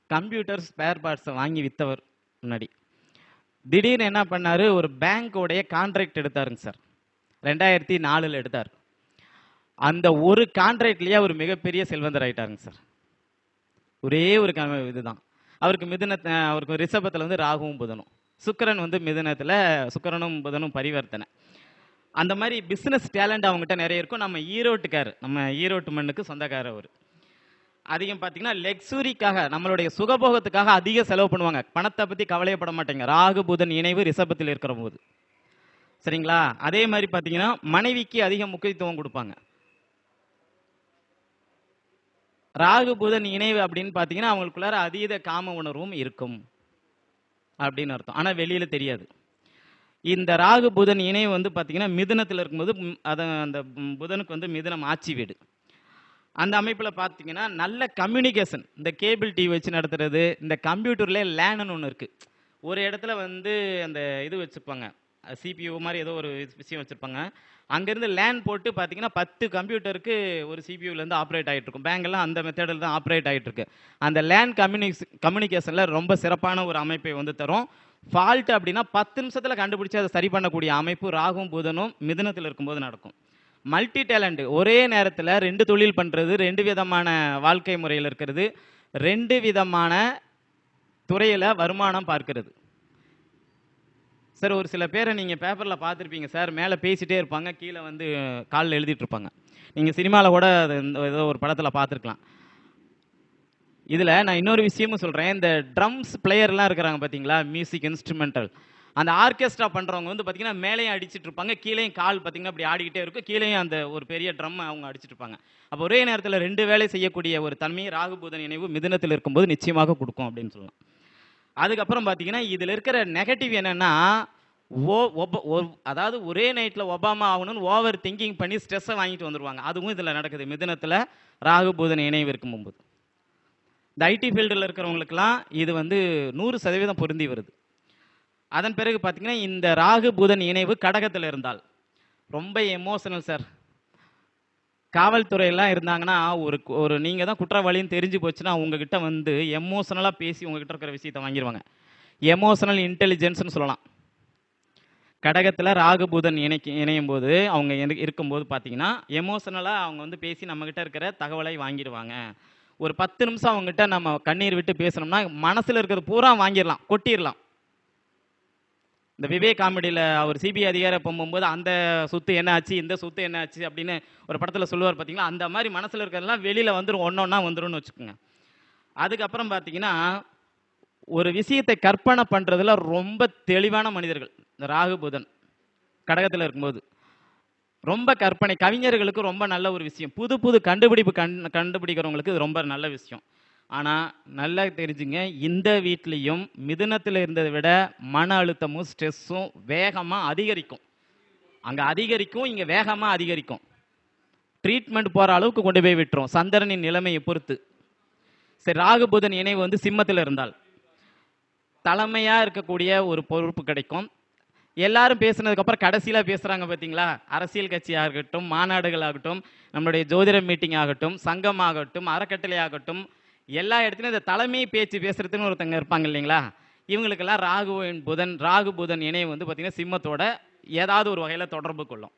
கம்ப்யூட்டர் ஸ்பேர் பார்ட்ஸை வாங்கி விற்றவர். முன்னாடி திடீர்னு என்ன பண்ணார், ஒரு பேங்க்கோடைய கான்ட்ராக்ட் எடுத்தாருங்க சார். 2004 எடுத்தார். அந்த ஒரு கான்ட்ராக்ட்லேயே அவர் மிகப்பெரிய செல்வந்தர் ஆகிட்டாருங்க சார். ஒரே ஒரு இதுதான் அவருக்கு ரிஷபத்தில் வந்து ராகுவும் புதனும், சுக்கிரன் வந்து மிதுனத்தில் சுக்கிரனும் புதனும் பரிவர்த்தனை. அந்த மாதிரி பிஸ்னஸ் டேலண்ட் அவங்ககிட்ட நிறைய இருக்கும். நம்ம ஈரோட்டு மண்ணுக்கு சொந்தக்காரர் அவர். அதிகம் பார்த்தீங்கன்னா லக்ஸுரிக்காக, நம்மளுடைய சுகபோகத்துக்காக அதிக செலவு பண்ணுவாங்க, பணத்தை பற்றி கவலையப்பட மாட்டேங்க. ராகு புதன் இணைவு ரிஷபத்தில் இருக்கிற போது, சரிங்களா? அதே மாதிரி பார்த்தீங்கன்னா மனைவிக்கு அதிக முக்கியத்துவம் கொடுப்பாங்க. ராகு புதன் இணைவு அப்படின்னு பார்த்தீங்கன்னா அவங்களுக்குள்ளார அதீத காம உணர்வும் இருக்கும் அப்படின்னு அர்த்தம். ஆனால் வெளியில தெரியாது. இந்த ராகு புதன் இணைவு வந்து பார்த்தீங்கன்னா மிதுனத்தில் இருக்கும்போது அந்த புதனுக்கு வந்து மிதுனம் ஆட்சி வீடு. அந்த அமைப்பில் பார்த்தீங்கன்னா நல்ல கம்யூனிகேஷன், இந்த கேபிள் டிவி வச்சு நடத்துறது, இந்த கம்ப்யூட்டர்லேயே லேன்னு ஒன்று இருக்குது. ஒரு இடத்துல வந்து அந்த இது வச்சுருப்பாங்க, சிபியூ மாதிரி ஏதோ ஒரு விஷயம் வச்சுருப்பாங்க. அங்கேருந்து லேன் போட்டு பார்த்தீங்கன்னா 10 கம்ப்யூட்டருக்கு ஒரு சிபியூலேருந்து ஆப்ரேட் ஆகிட்டு இருக்கும். பேங்கெல்லாம் அந்த மெத்தடில் தான் ஆப்ரேட் ஆகிட்டு இருக்கு. அந்த லேன் கம்யூனிகேஷனில் ரொம்ப சிறப்பான ஒரு அமைப்பை வந்து தரும். ஃபால்ட் அப்படின்னா 10 நிமிஷத்தில் கண்டுபிடிச்சி அதை சரி பண்ணக்கூடிய அமைப்பு ராகும் புதனும் மிதுனத்தில் இருக்கும்போது நடக்கும். மல்டி டேலண்ட், ஒரே நேரத்தில் 2 தொழில் பண்ணுறது, 2 விதமான வாழ்க்கை முறையில் இருக்கிறது, 2 விதமான துறையில் வருமானம் பார்க்கிறது. சார் ஒரு சில பேரை நீங்கள் பேப்பரில் பார்த்துருப்பீங்க சார், மேலே பேசிகிட்டே இருப்பாங்க, கீழே வந்து காலில் எழுதிட்டு இருப்பாங்க. நீங்கள் சினிமாவில் கூட ஏதோ ஒரு படத்தில் பார்த்துருக்கலாம். இதில் நான் இன்னொரு விஷயமும் சொல்கிறேன், இந்த ட்ரம்ஸ் பிளேயர்லாம் இருக்கிறாங்க பார்த்தீங்களா, மியூசிக் இன்ஸ்ட்ருமெண்டல், அந்த ஆர்கெஸ்ட்ரா பண்ணுறவங்க வந்து பார்த்தீங்கன்னா மேலேயும் அடிச்சுட்டு இருப்பாங்க, கீழேயும் கால் பார்த்தீங்கன்னா அப்படி ஆடிக்கிட்டே இருக்கும், கீழேயும் அந்த ஒரு பெரிய ட்ரம் அவங்க அடிச்சுட்டு இருப்பாங்க. அப்போ ஒரே நேரத்தில் 2 வேலை செய்யக்கூடிய ஒரு தன்மையை ராகு புதன் இணைவு மிதுனத்தில் இருக்கும்போது நிச்சயமாக கொடுக்கும் அப்படின்னு சொல்லலாம். அதுக்கப்புறம் பார்த்தீங்கன்னா இதில் இருக்கிற நெகட்டிவ் என்னென்னா, அதாவது ஒரே நைட்டில் ஒபாமா ஆகணும்னு ஓவர் திங்கிங் பண்ணி ஸ்ட்ரெஸ்ஸை வாங்கிட்டு வந்துடுவாங்க. அதுவும் இதில் நடக்குது மிதுனத்தில் ராகு புதன் இணைவு இருக்கும்போது. இந்த ஐடி ஃபீல்டில் இருக்கிறவங்களுக்கெல்லாம் இது வந்து 100% பொருந்தி வருது. அதன் பிறகு பார்த்தீங்கன்னா இந்த ராகு புதன் இணைவு கடகத்தில் இருந்தால் ரொம்ப எமோஷனல் சார். காவல்துறையெல்லாம் இருந்தாங்கன்னா ஒரு நீங்கள் தான் குற்றவாளின்னு தெரிஞ்சு போச்சுன்னா உங்ககிட்ட வந்து எமோஷனலாக பேசி உங்ககிட்ட இருக்கிற விஷயத்தை வாங்கிடுவாங்க. எமோஷனல் இன்டெலிஜென்ஸ்னு சொல்லலாம். கடகத்தில் ராகு புதன் இணையும் போது அவங்க இருக்கும்போது பார்த்தீங்கன்னா எமோஷனலாக அவங்க வந்து பேசி நம்மகிட்ட இருக்கிற தகவலை வாங்கிடுவாங்க. ஒரு 10 நிமிஷம் அவங்ககிட்ட நம்ம கண்ணீர் விட்டு பேசணும்னா மனசில் இருக்கிறது பூரா வாங்கிடலாம், கொட்டிடலாம். இந்த விவேக் காமெடியில் அவர் சிபிஐ அதிகாரி போகும்போது அந்த சொத்து என்ன ஆச்சு, இந்த சொத்து என்ன ஆச்சு அப்படின்னு ஒரு படத்தில் சொல்லுவார் பார்த்தீங்களா, அந்த மாதிரி மனசில் இருக்கிறதெல்லாம் வெளியில் வந்துடும், ஒன்றொன்னா வந்துடும்னு வச்சுக்கோங்க. அதுக்கப்புறம் பார்த்தீங்கன்னா ஒரு விஷயத்தை கற்பனை பண்ணுறதுல ரொம்ப தெளிவான மனிதர்கள் இந்த ராகு புதன் கடகத்தில் இருக்கும்போது. ரொம்ப கற்பனை, கவிஞர்களுக்கு ரொம்ப நல்ல ஒரு விஷயம், புது புது கண்டுபிடிக்கிறவங்களுக்கு இது ரொம்ப நல்ல விஷயம். ஆனால் நல்லா தெரிஞ்சுங்க, இந்த வீட்லேயும் மிதுனத்தில் இருந்ததை விட மன அழுத்தமும் ஸ்ட்ரெஸ்ஸும் வேகமாக அதிகரிக்கும். அங்கே அதிகரிக்கும், இங்கே வேகமாக அதிகரிக்கும். ட்ரீட்மெண்ட் போகிற அளவுக்கு கொண்டு போய் விட்டுரும் சந்திரனின் நிலைமையை பொறுத்து. சரி, ராகு புதன் இணைவு வந்து சிம்மத்தில் இருந்தால் தலைமையாக இருக்கக்கூடிய ஒரு பொறுப்பு கிடைக்கும். எல்லாரும் பேசுனதுக்கப்புறம் கடைசியில் பேசுகிறாங்க பார்த்தீங்களா, அரசியல் கட்சி ஆகட்டும், மாநாடுகள் ஆகட்டும், நம்மளுடைய ஜோதிட மீட்டிங் ஆகட்டும், சங்கம் ஆகட்டும், அறக்கட்டளை ஆகட்டும், எல்லா இடத்துலையும் இந்த தலைமை பேச்சு பேசுறதுன்னு ஒருத்தங்க இருப்பாங்க இல்லைங்களா, இவங்களுக்கெல்லாம் ராகு புதன் இணைவு வந்து பார்த்தீங்கன்னா சிம்மத்தோட ஏதாவது ஒரு வகையில் தொடர்பு கொள்ளும்.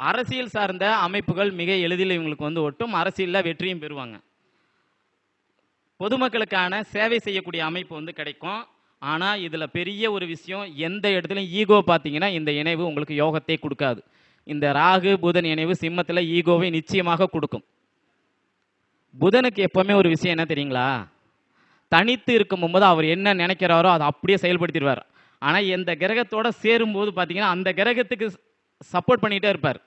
அரசியல் சார்ந்த அமைப்புகள் மிக எளிதில் இவங்களுக்கு வந்து ஒட்டும், அரசியலில் வெற்றியும் பெறுவாங்க. பொதுமக்களுக்கான சேவை செய்யக்கூடிய அமைப்பு வந்து கிடைக்கும். ஆனால் இதில் பெரிய ஒரு விஷயம், எந்த இடத்துலையும் ஈகோ பார்த்தீங்கன்னா இந்த இணைவு உங்களுக்கு யோகத்தை கொடுக்காது. இந்த ராகு புதன் இணைவு சிம்மத்துல ஈகோவை நிச்சயமாக கொடுக்கும். புதனுக்கு எப்பவுமே ஒரு விஷயம் என்ன தெரியுங்களா, தனித்து இருக்கும் போது அவர் என்ன நினைக்கிறாரோ அதை அப்படியே செயல்படுத்திடுவார். ஆனா எந்த கிரகத்தோட சேரும்போது பாத்தீங்கன்னா அந்த கிரகத்துக்கு சப்போர்ட் பண்ணிட்டே இருப்பார்,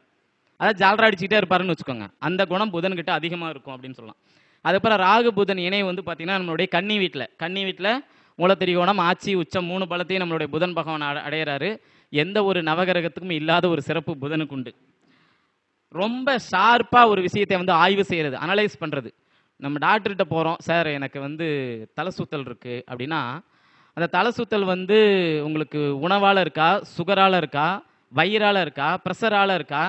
அதாவது ஜாலரா அடிச்சுக்கிட்டே இருப்பாருன்னு வச்சுக்கோங்க. அந்த குணம் புதன்கிட்ட அதிகமா இருக்கும் அப்படின்னு சொல்லலாம். அதுக்கப்புறம் ராகு புதன் இணை வந்து பாத்தீங்கன்னா நம்மளுடைய கன்னி வீட்டில் மூலத்திரிகோணம் ஆட்சி உச்சம் 3 பலத்தையும் நம்மளுடைய புதன் பகவான் அடையிறாரு. எந்த ஒரு நவகிரகத்துக்கும் இல்லாத ஒரு சிறப்பு புதனுக்கு உண்டு. ரொம்ப ஷார்ப்பா ஒரு விஷயத்தை வந்து ஆய்வு செய்யறது, அனலைஸ் பண்றது. நம்ம டாக்டர்கிட்ட போறோம், சார் எனக்கு வந்து தலை சுத்தல் இருக்கு அப்படின்னா, அந்த தலை சுத்தல் வந்து உங்களுக்கு உணவால இருக்கா, சுகரால இருக்கா, வயிறால இருக்கா, ப்ரெஷரால இருக்கா,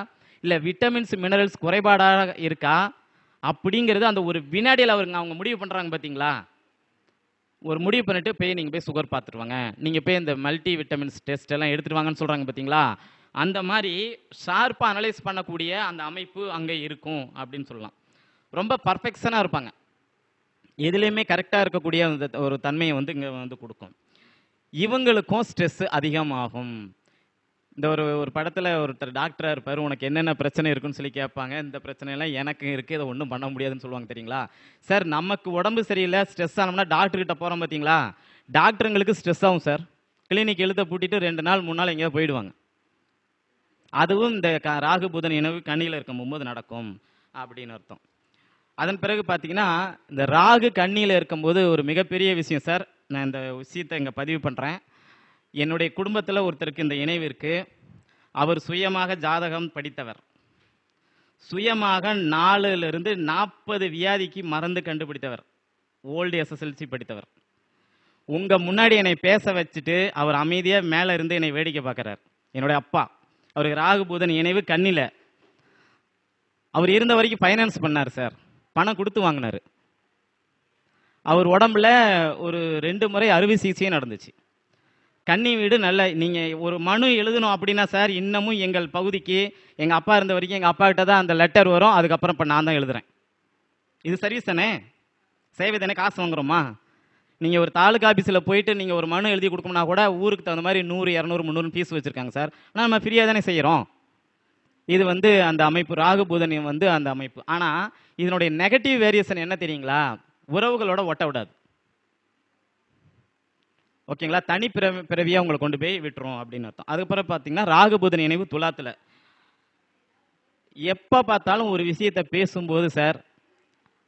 இல்ல விட்டமின்ஸ் மினரல்ஸ் குறைபாடாக இருக்கா அப்படிங்கிறது அந்த ஒரு வினாடியில் அவங்க முடிவு பண்றாங்க பாத்தீங்களா. ஒரு முடிவு பண்ணிட்டு நீங்க போய் சுகர் பார்த்துட்டு வாங்க, நீங்க போய் இந்த மல்டி விட்டமின்ஸ் டெஸ்ட் எல்லாம் எடுத்துட்டு வாங்கன்னு சொல்றாங்க பாத்தீங்களா. அந்த மாதிரி ஷார்ப்பா அனலைஸ் பண்ணக்கூடிய அந்த அமைப்பு அங்கே இருக்கும் அப்படின்னு சொல்லலாம். ரொம்ப பர்ஃபெக்ஷனா இருப்பாங்க, எதுலையுமே கரெக்டா இருக்கக்கூடிய அந்த ஒரு தன்மையை வந்து இங்க வந்து கொடுக்கும். இவங்களுக்கும் ஸ்ட்ரெஸ் அதிகமாகும். இந்த ஒரு படத்துல ஒருத்தர் டாக்டரா இருப்பாரு, உனக்கு என்னென்ன பிரச்சனை இருக்குன்னு சொல்லி கேட்பாங்க. இந்த பிரச்சனை எல்லாம் எனக்கு இருக்கு, இதை ஒன்றும் பண்ண முடியாதுன்னு சொல்லுவாங்க தெரியுங்களா. சார் நமக்கு உடம்பு சரியில்லை, ஸ்ட்ரெஸ் ஆனோம்னா டாக்டர் கிட்ட போறோம் பாத்தீங்களா, டாக்டருங்களுக்கு ஸ்ட்ரெஸ் ஆகும் சார். கிளினிக் எழுத பூட்டிட்டு 2 நாள் 3 நாள் எங்கேயாவது போயிடுவாங்க. அதுவும் இந்த ராகு புதன் இணைவு கண்ணியில் இருக்கும் போது நடக்கும் அப்படின்னு அர்த்தம். அதன் பிறகு பார்த்தீங்கன்னா இந்த ராகு கண்ணியில் இருக்கும்போது ஒரு மிகப்பெரிய விஷயம் சார், நான் இந்த விஷயத்தை இங்கே பதிவு பண்ணுறேன். என்னுடைய குடும்பத்தில் ஒருத்தருக்கு இந்த இணைவு இருக்கு. அவர் சுயமாக ஜாதகம் படித்தவர், சுயமாக 4லிருந்து 40 வியாதிக்கு மருந்து கண்டுபிடித்தவர், ஓல்டு எஸ்எஸ்எல்சி படித்தவர். உங்க முன்னாடி என்னை பேச வச்சுட்டு அவர் அமைதியா மேல இருந்து என்னை வேடிக்கை பார்க்கிறார். என்னுடைய அப்பா, அவருக்கு ராகு புதன் இணைவு கண்ணில. அவர் இருந்த வரைக்கும் ஃபைனான்ஸ் பண்ணார் சார், பணம் கொடுத்து வாங்கினாரு. அவர் உடம்புல ஒரு 2 முறை அறுவை சிகிச்சையே நடந்துச்சு. கன்னி வீடு நல்ல, நீங்க ஒரு மனு எழுதணும் அப்படின்னா சார், இன்னமும் எங்கள் பகுதிக்கு எங்க அப்பா இருந்த வரைக்கும் எங்க அப்பா கிட்ட தான் அந்த லெட்டர் வரும். அதுக்கப்புறம் இப்ப நான் தான் எழுதுறேன். இது சர்வீஸ் தானே, சேவை தானே, காசு வாங்குறோமா. நீங்க ஒரு தாலுகா ஆபீஸ்ல போயிட்டு நீங்க ஒரு மனு எழுதி கொடுக்கணும்னா கூட ஊருக்கு தகுந்த மாதிரி 100, 200, 300 ஃபீஸ் வச்சிருக்காங்க சார். ஆனா நம்ம ஃப்ரீயா தானே செய்யறோம். இது வந்து அந்த அமைப்பு ராகு புதன் வந்து அந்த அமைப்பு. ஆனா இதனுடைய நெகட்டிவ் வேரியேஷன் என்ன தெரியுங்களா, உறவுகளோட ஒட்ட விடாது. ஓகேங்களா, தனி பிறவியா உங்களை கொண்டு போய் விட்டுரும் அப்படின்னு அர்த்தம். அதுக்கப்புறம் பார்த்தீங்கன்னா ராகு புதன் இணைவு துலாத்துல. எப்ப பார்த்தாலும் ஒரு விஷயத்தை பேசும்போது சார்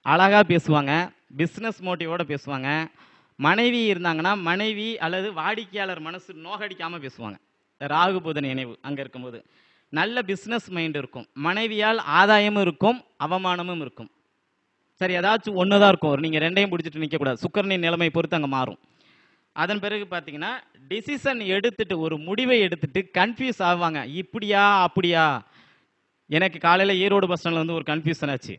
அழகா பேசுவாங்க, பிஸ்னஸ் மோட்டிவோட பேசுவாங்க. மனைவி இருந்தாங்கன்னா மனைவி அல்லது வாடிக்கையாளர் மனசு நோகடிக்காம பேசுவாங்க. ராகு புதன் இணைவு அங்க இருக்கும்போது நல்ல பிஸ்னஸ் மைண்ட் இருக்கும், மனைவியால் ஆதாயமும் இருக்கும் அவமானமும் இருக்கும். சரி, ஏதாச்சும் ஒண்ணுதான் இருக்கும், நீங்க ரெண்டையும் பிடிச்சிட்டு நிக்க கூடாது. சுக்கிரனின் நிலைமை பொறுத்து அங்க மாறும். அதன் பிறகு பார்த்தீங்கன்னா டிசிஷன் எடுத்துட்டு ஒரு முடிவை எடுத்துட்டு கன்ஃபியூஸ் ஆவாங்க, இப்படியா அப்படியா. எனக்கு காலையில் ஈரோடு பஸ் ஸ்டாண்டில் வந்து ஒரு கன்ஃபியூஷன் ஆச்சு.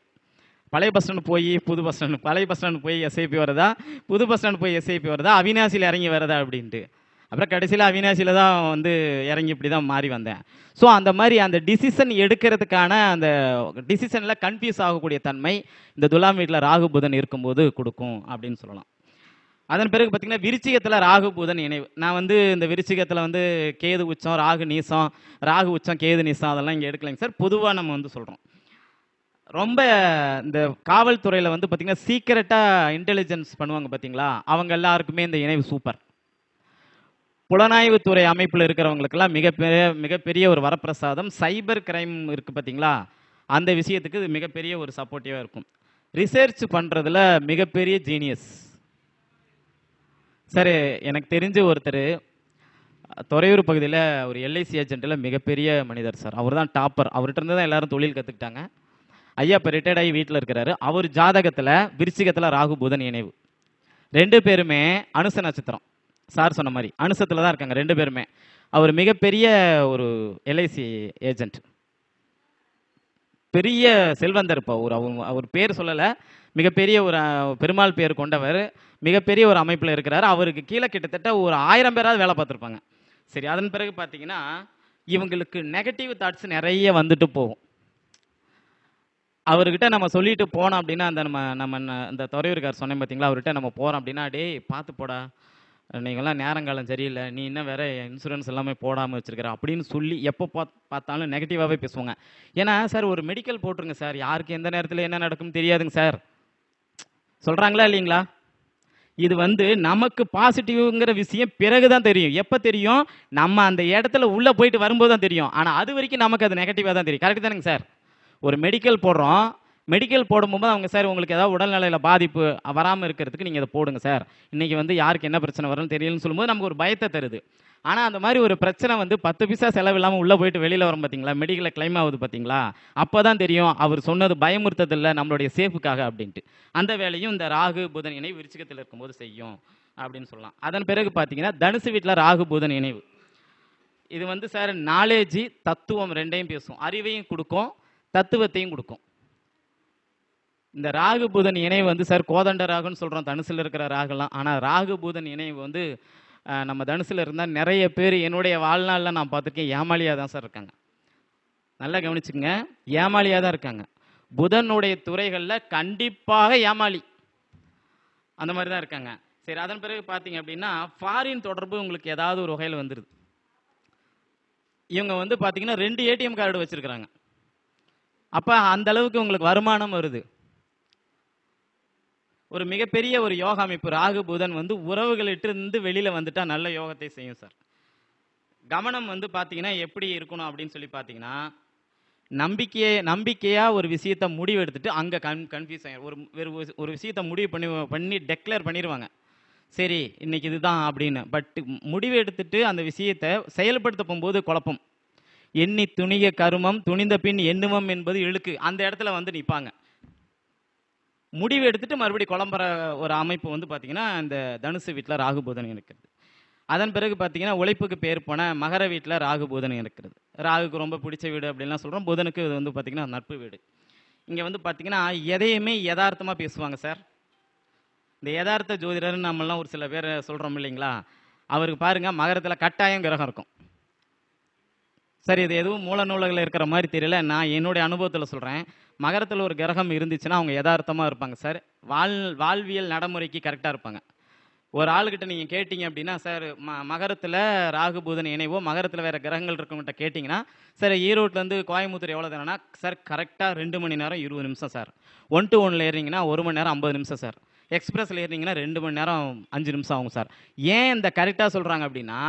பழைய பஸ் ஸ்டாண்டு போய் புது பஸ் ஸ்டாண்டு, பழைய பஸ் ஸ்டாண்டு போய் எஸ்ஐபி வரதா, புது பஸ் ஸ்டாண்டு போய் எஸ்ஐபி வரதா, அவினாசியில் இறங்கி வரதா அப்படின்ட்டு. அப்புறம் கடைசியில் அவினாசியில் தான் வந்து இறங்கி இப்படி தான் மாறி வந்தேன். ஸோ அந்த மாதிரி அந்த டிசிஷன் எடுக்கிறதுக்கான அந்த டிசிஷனில் கன்ஃபியூஸ் ஆகக்கூடிய தன்மை இந்த துலாம் வீட்டில் ராகு புதன் இருக்கும்போது கொடுக்கும் அப்படின்னு சொல்லலாம். அதன் பிறகு பார்த்தீங்கன்னா விருச்சிகத்தில் ராகு புதன் இணைவு. நான் வந்து இந்த விருச்சிகத்தில் வந்து கேது உச்சம் ராகு நீசம், ராகு உச்சம் கேது நீசம் அதெல்லாம் இங்கே எடுக்கலைங்க சார். பொதுவாக நம்ம வந்து சொல்கிறோம். ரொம்ப இந்த காவல்துறையில் வந்து பார்த்தீங்கன்னா சீக்கிரட்டாக இன்டெலிஜென்ஸ் பண்ணுவாங்க பார்த்தீங்களா, அவங்க எல்லாருக்குமே இந்த இணைவு சூப்பர். புலனாய்வுத்துறை அமைப்பில் இருக்கிறவங்களுக்கெல்லாம் மிகப்பெரிய ஒரு வரப்பிரசாதம். சைபர் கிரைம் இருக்குது பார்த்தீங்களா, அந்த விஷயத்துக்கு இது மிகப்பெரிய ஒரு சப்போர்ட்டிவாக இருக்கும். ரிசர்ச் பண்ணுறதுல மிகப்பெரிய ஜீனியஸ். சரி, எனக்கு தெரிஞ்ச ஒருத்தர் துறையூர் பகுதியில் ஒரு எல்ஐசி ஏஜென்ட்டில் மிகப்பெரிய மனிதர் சார். அவர் தான் டாப்பர். அவர்கிட்ட இருந்து தான் எல்லாரும் தொழில் கற்றுக்கிட்டாங்க. ஐயா இப்போ ரிட்டையர்ட் ஆகி வீட்டில் இருக்கிறாரு. அவர் ஜாதகத்தில் விருச்சிகத்தில் ராகு புதன் இணைவு. 2 பேருமே அனுச நட்சத்திரம். சார் சொன்ன மாதிரி அனுசத்தில் தான் இருக்காங்க 2 பேருமே. அவர் மிகப்பெரிய ஒரு எல்ஐசி ஏஜென்ட், பெரிய செல்வந்தர். இப்போ அவர் பேர் சொல்லலை, மிகப்பெரிய ஒரு பெருமாள் பேர் கொண்டவர், மிகப்பெரிய ஒரு அமைப்பில் இருக்கிறார். அவருக்கு கீழே கிட்டத்தட்ட ஒரு 1000 பேராவது வேலை பார்த்துருப்பாங்க. சரி, அதன் பிறகு பார்த்தீங்கன்னா இவங்களுக்கு நெகட்டிவ் தாட்ஸ் நிறைய வந்துட்டு போகும். அவர்கிட்ட நம்ம சொல்லிட்டு போனோம் அப்படின்னா, அந்த நம்ம இந்த துறையூர்கார் சொன்னேன் பார்த்தீங்களா, அவர்கிட்ட நம்ம போகிறோம் அப்படின்னா, டே பார்த்து போடா, நீங்கள்லாம் நேரங்காலம் சரியில்லை, நீ இன்னும் வேற இன்சூரன்ஸ் எல்லாமே போடாமல் வச்சிருக்கிற அப்படின்னு சொல்லி எப்போ பார்த்தாலும் நெகட்டிவாகவே பேசுவாங்க. ஏன்னா சார் ஒரு மெடிக்கல் போட்டுருங்க சார், யாருக்கு எந்த நேரத்தில் என்ன நடக்கும்னு தெரியாதுங்க சார், சொல்கிறாங்களா இல்லைங்களா? இது வந்து நமக்கு பாசிட்டிவ்ங்கிற விஷயம் பிறகுதான் தெரியும். எப்போ தெரியும்? நம்ம அந்த இடத்துல உள்ளே போயிட்டு வரும்போது தான் தெரியும். ஆனால் அது வரைக்கும் நமக்கு அது நெகட்டிவாக தான் தெரியும். கரெக்ட் தானேங்க சார்? ஒரு மெடிக்கல் போடுறோம், மெடிக்கல் போடும்போது அவங்க சார் உங்களுக்கு ஏதாவது உடல்நிலையில் பாதிப்பு வராமல் இருக்கிறதுக்கு நீங்கள் இதை போடுங்க சார், இன்றைக்கி வந்து யாருக்கு என்ன பிரச்சனை வரும்னு தெரியலன்னு சொல்லும்போது நமக்கு ஒரு பயத்தை தருது. ஆனால் அந்த மாதிரி ஒரு பிரச்சனை வந்து 10 பைசா செலவு இல்லாமல் உள்ளே போயிட்டு வெளியில் வரும் பார்த்தீங்களா, மெடிக்கலில் கிளைம் ஆகுது பார்த்தீங்களா, அப்போ தான் தெரியும் அவர் சொன்னது பயமுறுத்ததில்லை, நம்மளுடைய சேஃபுக்காக அப்படின்ட்டு. அந்த வேலையும் இந்த ராகு புதன் இணைவு விருச்சிகத்தில் இருக்கும்போது செய்யும் அப்படின்னு சொல்லலாம். அதன் பிறகு பார்த்தீங்கன்னா தனுசு வீட்டில் ராகு புதன் இணைவு, இது வந்து சார் நாலேஜி தத்துவம் ரெண்டையும் பேசும், அறிவையும் கொடுக்கும் தத்துவத்தையும் கொடுக்கும். இந்த ராகு புதன் இணைவு வந்து சார் கோதண்ட ராகுன்னு சொல்கிறோம் தனுசில் இருக்கிற ராகுலாம். ஆனால் ராகு புதன் இணைவு வந்து நம்ம தனுசில் இருந்தால் நிறைய பேர் என்னுடைய வாழ்நாளில் நான் பார்த்துருக்கேன் ஏமாளியாக தான் சார் இருக்காங்க. நல்லா கவனிச்சுங்க, ஏமாளியாக தான் இருக்காங்க. புதனுடைய துறைகளில் கண்டிப்பாக ஏமாளி அந்த மாதிரி தான் இருக்காங்க. சரி, அதன் பிறகு பார்த்தீங்க அப்படின்னா ஃபாரின் தொடர்பு உங்களுக்கு ஏதாவது ஒரு வகையில் வந்துடுது. இவங்க வந்து பார்த்தீங்கன்னா 2 ஏடிஎம் கார்டு வச்சுருக்கிறாங்க. அப்போ அந்த அளவுக்கு உங்களுக்கு வருமானம் வருது. ஒரு மிகப்பெரிய ஒரு யோக அமைப்பு ராகு புதன் வந்து உறவுகளிட்டு இருந்து வெளியில் வந்துட்டா நல்ல யோகத்தை செய்யும் சார். கவனம் வந்து பார்த்தீங்கன்னா எப்படி இருக்கணும் அப்படின்னு சொல்லி பார்த்தீங்கன்னா, நம்பிக்கையாக ஒரு விஷயத்தை முடிவு எடுத்துட்டு அங்கே கன்ஃபியூஸ் ஆகிடும். ஒரு விஷயத்தை முடிவு பண்ணி டெக்ளேர் பண்ணிடுவாங்க, சரி இன்னைக்கு இதுதான் அப்படின்னு. பட் முடிவு எடுத்துட்டு அந்த விஷயத்தை செயல்படுத்த போகும்போது குழப்பம். எண்ணி துணிக கருமம் துணிந்த பின் எண்ணுமம் என்பது இழுக்கு, அந்த இடத்துல வந்து நிற்பாங்க. முடிவு எடுத்துட்டு மறுபடியும் குழம்புற ஒரு அமைப்பு வந்து பார்த்தீங்கன்னா இந்த தனுசு வீட்டில் ராகு புதன் இருக்கிறது. அதன் பிறகு பார்த்தீங்கன்னா உழைப்புக்கு பேர் போன மகர வீட்டில் ராகு புதன் இருக்கிறது. ராகுக்கு ரொம்ப பிடிச்ச வீடு அப்படின்லாம் சொல்கிறோம், புதனுக்கு இது வந்து பார்த்தீங்கன்னா நட்பு வீடு. இங்கே வந்து பார்த்தீங்கன்னா எதையுமே யதார்த்தமாக பேசுவாங்க சார். இந்த யதார்த்த ஜோதிடர்னு நம்மளாம் ஒரு சில பேர் சொல்கிறோம் இல்லைங்களா, அவருக்கு பாருங்கள் மகரத்தில் கட்டாயம் கிரகம் இருக்கும். சரி, இது எதுவும் மூல நூல்களில் இருக்கிற மாதிரி தெரியல, நான் என்னுடைய அனுபவத்தில் சொல்கிறேன். மகரத்தில் ஒரு கிரகம் இருந்துச்சுன்னா அவங்க யதார்த்தமாக இருப்பாங்க சார். வாழ்வியல் நடைமுறைக்கு கரெக்டாக இருப்பாங்க. ஒரு ஆளுக்கிட்ட நீங்கள் கேட்டிங்க அப்படின்னா, சார் மகரத்தில் ராகு புதன் இணைவோ மகரத்தில் வேறு கிரகங்கள் இருக்கவங்ககிட்ட கேட்டிங்கன்னா, சார் ஈரோட்லேருந்து கோயம்புத்தூர் எவ்வளோ தானேன்னா, சார் கரெக்டாக 2 மணி நேரம் 20 நிமிஷம் சார். 1 to 1 ஏறிங்கன்னா 1 மணி நேரம் 50 நிமிஷம் சார். எக்ஸ்பிரஸில் ஏறினீங்கன்னா 2 மணி நேரம் 5 நிமிஷம் ஆகும் சார். ஏன் இந்த கரெக்டாக சொல்கிறாங்க அப்படின்னா,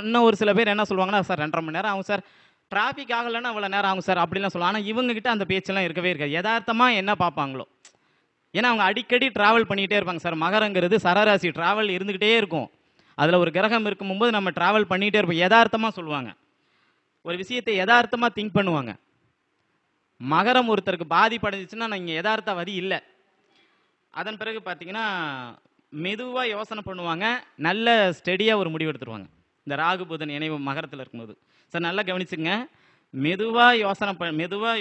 இன்னும் ஒரு சில பேர் என்ன சொல்லுவாங்கன்னா, சார் 2.5 மணி நேரம் ஆகும் சார், டிராஃபிக் ஆகலைன்னா அவ்வளோ நேரம் ஆகும் சார் அப்படிலாம் சொல்லுவாங்க. ஆனால் இவங்ககிட்ட அந்த பேச்செல்லாம் இருக்கவே இருக்காது. யதார்த்தமாக என்ன பார்ப்பாங்களோ, ஏன்னா அவங்க அடிக்கடி ட்ராவல் பண்ணிக்கிட்டே இருப்பாங்க சார். மகரங்கிறது சரராசி, ட்ராவல் இருந்துக்கிட்டே இருக்கும். அதில் ஒரு கிரகம் இருக்கும்போது நம்ம ட்ராவல் பண்ணிக்கிட்டே இருப்போம். யதார்த்தமாக சொல்லுவாங்க, ஒரு விஷயத்தை யதார்த்தமாக திங்க் பண்ணுவாங்க. மகரம் ஒருத்தருக்கு பாதிப்படைஞ்சிச்சுன்னா நீங்கள் யதார்த்தவாதி இல்லை. அதன் பிறகு பார்த்தீங்கன்னா மெதுவாக யோசனை பண்ணுவாங்க, நல்ல ஸ்டெடியாக ஒரு முடிவு எடுத்துருவாங்க. இந்த ராகு புதன் இணைவு மகரத்தில் இருக்கும்போது சார் நல்லா கவனிச்சுங்க, மெதுவாக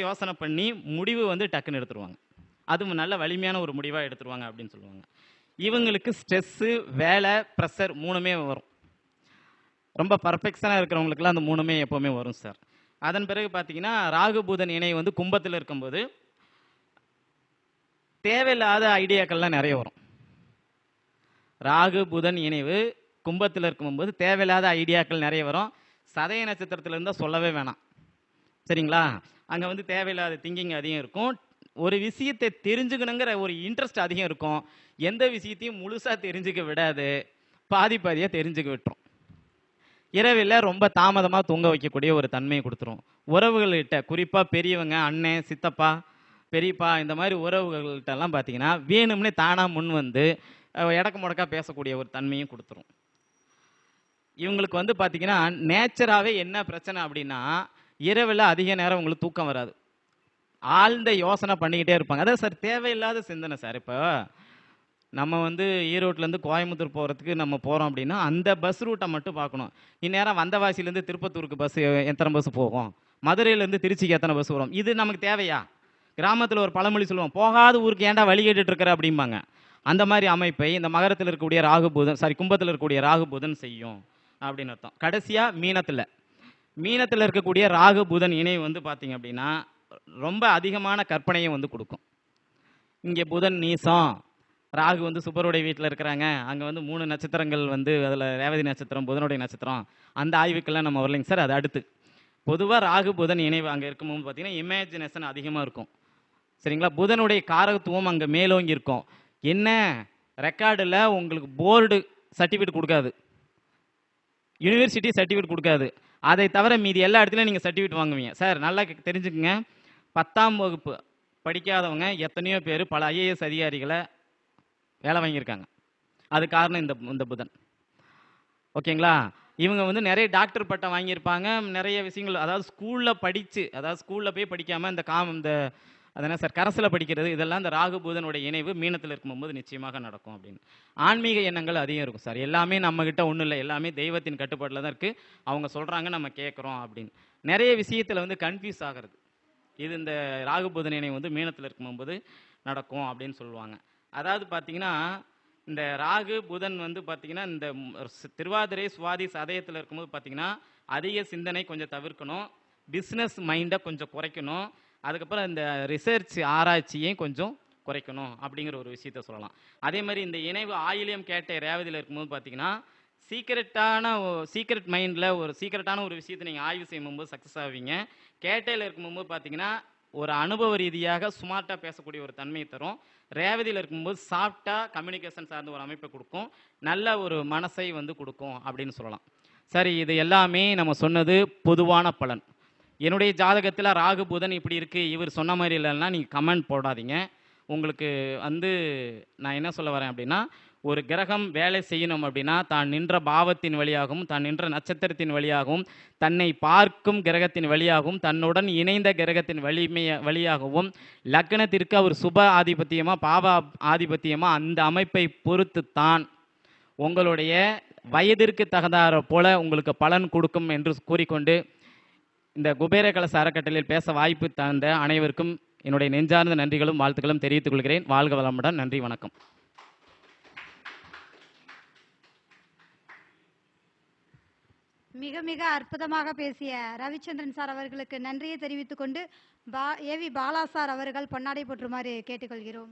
யோசனை பண்ணி முடிவு வந்து டக்குன்னு எடுத்துருவாங்க. அதுவும் நல்ல வலிமையான ஒரு முடிவாக எடுத்துருவாங்க அப்படின்னு சொல்லுவாங்க. இவங்களுக்கு ஸ்ட்ரெஸ்ஸு, வேலை, ப்ரெஷர் 3மே வரும். ரொம்ப பர்ஃபெக்ஷனாக இருக்கிறவங்களுக்குலாம் அந்த 3மே எப்போவுமே வரும் சார். அதன் பிறகு பார்த்தீங்கன்னா ராகு புதன் இணைவு வந்து கும்பத்தில் இருக்கும்போது தேவையில்லாத ஐடியாக்கள்லாம் நிறைய வரும். ராகு புதன் இணைவு கும்பத்தில் இருக்கும்போது தேவையில்லாத ஐடியாக்கள் நிறைய வரும். சதய நட்சத்திரத்தில் இருந்தால் சொல்லவே வேணாம், சரிங்களா? அங்கே வந்து தேவையில்லாத திங்கிங் அதிகம் இருக்கும். ஒரு விஷயத்தை தெரிஞ்சுக்கணுங்கிற ஒரு இன்ட்ரெஸ்ட் அதிகம் இருக்கும். எந்த விஷயத்தையும் முழுசாக தெரிஞ்சுக்க விடாது, பாதியாக தெரிஞ்சுக்க விட்டுரும். இரவில் ரொம்ப தாமதமாக தூங்க வைக்கக்கூடிய ஒரு தன்மையை கொடுத்துரும். உறவுகள்கிட்ட குறிப்பாக பெரியவங்க, அண்ணன், சித்தப்பா, பெரியப்பா, இந்த மாதிரி உறவுகள்கிட்டலாம் பார்த்தீங்கன்னா வேணும்னே தானாக முன் வந்து எடக்கு முடக்கா பேசக்கூடிய ஒரு தன்மையும் கொடுத்துரும். இவங்களுக்கு வந்து பார்த்தீங்கன்னா நேச்சராகவே என்ன பிரச்சனை அப்படின்னா, இரவில் அதிக நேரம் உங்களுக்கு தூக்கம் வராது, ஆழ்ந்த யோசனை பண்ணிக்கிட்டே இருப்பாங்க. அதான் சார் தேவையில்லாத சிந்தனை சார். இப்போ நம்ம வந்து ஈரோட்லேருந்து கோயம்புத்தூர் போகிறதுக்கு நம்ம போகிறோம் அப்படின்னா அந்த பஸ் ரூட்டை மட்டும் பார்க்கணும். இந்நேரம் வந்தவாசிலேருந்து திருப்பத்தூருக்கு பஸ் எத்தனை பஸ் போகும், மதுரையிலேருந்து திருச்சிக்கு எத்தனை பஸ் வரும், இது நமக்கு தேவையா? கிராமத்தில் ஒரு பழமொழி சொல்லுவோம், போகாத ஊருக்கு ஏன்டா வழி கேட்டுட்டு இருக்கிற அப்படிம்பாங்க. அந்த மாதிரி அமைப்பை இந்த மகரத்தில் இருக்கக்கூடிய ராகு புதன், கும்பத்தில் இருக்கக்கூடிய ராகு புதன் செய்யும் அப்படின்னு அர்த்தம். கடைசியாக மீனத்தில் இருக்கக்கூடிய ராகு புதன் இணை வந்து பார்த்தீங்க அப்படின்னா ரொம்ப அதிகமான கற்பனையை வந்து கொடுக்கும். இங்கே புதன் நீசம், ராகு வந்து சுபருடைய வீட்டில் இருக்கிறாங்க, அங்கே வந்து 3 நட்சத்திரங்கள் வந்து அதில் ரேவதி நட்சத்திரம், புதனுடைய நட்சத்திரம், அந்த ஆய்வுக்கெல்லாம் நம்ம வரலைங்க சார். அது அடுத்து. பொதுவாக ராகு புதன் இணைவு அங்கே இருக்கும்போது பார்த்தீங்கன்னா இமேஜினேஷன் அதிகமாக இருக்கும். சரிங்களா? புதனுடைய காரகத்துவம் அங்கே மேலோங்கி இருக்கும். என்ன ரெக்கார்டில் உங்களுக்கு போர்டு சர்டிஃபிகேட் கொடுக்காது, யூனிவர்சிட்டி சர்டிஃபிகேட் கொடுக்காது. அதை தவிர மீதி எல்லா இடத்துலையும் நீங்கள் சர்டிஃபிகேட் வாங்குவீங்க. சார் நல்லா தெரிஞ்சுக்குங்க, 10ஆம் வகுப்பு படிக்காதவங்க எத்தனையோ பேர் பல ஐஏஎஸ் அதிகாரிகளை வேலை வாங்கியிருக்காங்க. அது காரணம் இந்த புதன். ஓகேங்களா? இவங்க வந்து நிறைய டாக்டர் பட்டம் வாங்கியிருப்பாங்க, நிறைய விஷயங்கள், அதாவது ஸ்கூலில் படித்து, அதாவது ஸ்கூலில் போய் படிக்காமல் இந்த அதனால் சார் கரசில் படிக்கிறது, இதெல்லாம் இந்த ராகு புதனுடைய இணைவு மீனத்தில் இருக்கும்போது நிச்சயமாக நடக்கும் அப்படின்னு. ஆன்மீக எண்ணங்கள் அதிகம் இருக்கும் சார். எல்லாமே நம்மக்கிட்ட ஒன்றும் இல்லை, எல்லாமே தெய்வத்தின் கட்டுப்பாட்டில் தான் இருக்குது. அவங்க சொல்கிறாங்க, நம்ம கேட்குறோம் அப்படின்னு. நிறைய விஷயத்தில் வந்து கன்ஃபியூஸ் ஆகிறது. இது இந்த ராகு புதன் இணைவு வந்து மீனத்தில் இருக்கும்போது நடக்கும் அப்படின்னு சொல்லுவாங்க. அதாவது பார்த்தீங்கன்னா இந்த ராகு புதன் வந்து பார்த்தீங்கன்னா இந்த திருவாதிரை சுவாதி சதயத்தில் இருக்கும்போது பார்த்தீங்கன்னா அதிக சிந்தனை கொஞ்சம் தவிர்க்கணும், பிஸ்னஸ் மைண்டை கொஞ்சம் குறைக்கணும், அதுக்கப்புறம் இந்த ரிசர்ச் ஆராய்ச்சியையும் கொஞ்சம் குறைக்கணும் அப்படிங்கிற ஒரு விஷயத்த சொல்லலாம். அதே மாதிரி இந்த இணைவு ஆயிலியம் கேட்ட ரேவதியில் இருக்கும்போது பார்த்தீங்கன்னா சீக்ரெட் மைண்டில் ஒரு சீக்ரெட்டான ஒரு விஷயத்தை நீங்கள் ஆய்வு செய்யும்போது சக்ஸஸ் ஆவீங்க. கேட்டையில் இருக்கும்போது பார்த்தீங்கன்னா ஒரு அனுபவ ரீதியாக ஸ்மார்ட்டாக பேசக்கூடிய ஒரு தன்மையை தரும். ரேவதியில் இருக்கும்போது சாஃப்டாக கம்யூனிகேஷன் சார்ந்த ஒரு அமைப்பை கொடுக்கும், நல்ல ஒரு மனசை வந்து கொடுக்கும் அப்படின்னு சொல்லலாம். சரி, இது எல்லாமே நம்ம சொன்னது பொதுவான பலன். என்னுடைய ஜாதகத்தில் ராகு புதன் இப்படி இருக்குது, இவர் சொன்ன மாதிரி இல்லைன்னா நீங்கள் கமெண்ட் போடாதீங்க. உங்களுக்கு வந்து நான் என்ன சொல்ல வரேன் அப்படின்னா, ஒரு கிரகம் வேலை செய்யணும் அப்படின்னா தான் நின்ற பாவத்தின் வழியாகவும், தான் நின்ற நட்சத்திரத்தின் வழியாகவும், தன்னை பார்க்கும் கிரகத்தின் வழியாகவும், தன்னுடன் இணைந்த கிரகத்தின் வழியாகவும், லக்னத்திற்கு அவர் சுப ஆதிபத்தியமாக பாவ ஆதிபத்தியமாக அந்த அமைப்பை பொறுத்து தான் உங்களுடைய வயதிற்கு தகுந்தாற போல உங்களுக்கு பலன் கொடுக்கும் என்று கூறிக்கொண்டு இந்த குபேர கலச அறக்கட்டளையில் பேச வாய்ப்பு தந்த அனைவருக்கும் என்னுடைய நெஞ்சார்ந்த நன்றிகளும் வாழ்த்துக்களும் தெரிவித்துக் கொள்கிறேன். வாழ்க வளமுடன். நன்றி, வணக்கம். மிக மிக அற்புதமாக பேசிய ரவிச்சந்திரன் சார் அவர்களுக்கு நன்றியை தெரிவித்துக் கொண்டு ஏவி பாலா சார் அவர்கள் பொன்னாடை போற்றுமாறு கேட்டுக்கொள்கிறோம்.